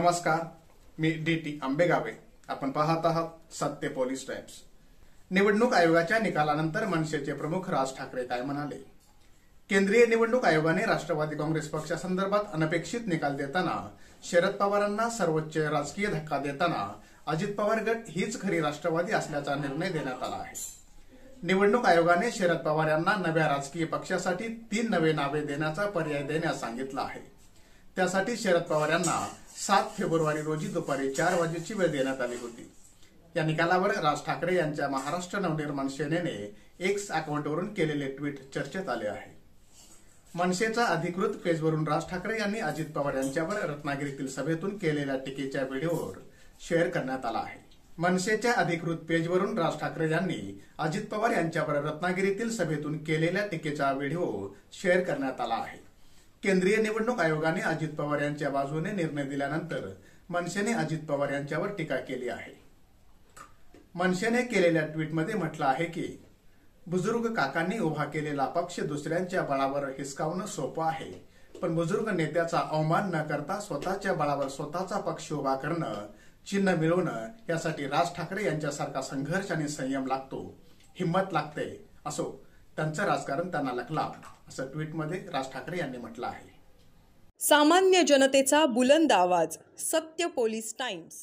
नमस्कार, मी डी.टी. आंबेगावे. आपण पाहत आहात सत्य पोलीस टाइम्स. निवडणूक आयोगाच्या निकालानंतर मनसेचे प्रमुख राज ठाकरे काय म्हणाले? केंद्रीय निवडणूक आयोगाने राष्ट्रवादी काँग्रेस पक्षासंदर्भात अनपेक्षित निकाल देताना शरद पवारांना सर्वोच्च राजकीय धक्का देताना अजित पवार गट हीच खरी राष्ट्रवादी असल्याचा निर्णय देण्यात आला आहे. निवडणूक आयोगाने शरद पवार यांना नव्या राजकीय पक्षासाठी 3 नवे नावे देण्याचा पर्याय देण्यास सांगितलं आहे. त्यासाठी शरद पवार यांना 7 फेब्रुवारी रोजी दुपारी 4 वाजेची वेळ देण्यात आली होती. या निकालावर राज ठाकरे यांच्या महाराष्ट्र नवनिर्माण सेनेने एक्स अकाउंटवरून केलेले ट्विट चर्चेत आले आहे. मनसेच्या अधिकृत पेजवरून राज ठाकरे यांनी अजित पवार यांच्यावर रत्नागिरीतील सभेतून केलेल्या टीकेच्या व्हिडिओवर शेअर करण्यात आला आहे. मनसेच्या अधिकृत पेजवरून राज ठाकरे यांनी अजित पवार यांच्यावर रत्नागिरीतील सभेतून केलेल्या टीकेचा व्हिडिओ शेअर करण्यात आला आहे. केंद्रीय निवडणूक आयोगाने अजित पवार यांच्या बाजूने निर्णय दिल्यानंतर मनसेने अजित पवार यांच्यावर टीका केली आहे. मनसेने केलेल्या ट्विटमध्ये म्हटलं आहे की बुजुर्ग काकांनी उभा केलेला पक्ष दुसऱ्यांच्या बळावर हिसकावणं सोपं आहे, पण बुजुर्ग नेत्याचा अवमान न करता स्वतःच्या बळावर स्वतःचा पक्ष उभा करणं, चिन्ह मिळवणं यासाठी राज ठाकरे यांच्यासारखा संघर्ष आणि संयम लागतो, हिंमत लागते. असो, त्यांचं राजकारण त्यांना लकला, असं ट्विटमध्ये राज ठाकरे यांनी म्हटलं आहे. सामान्य जनतेचा बुलंद आवाज, सत्य पोलीस टाइम्स.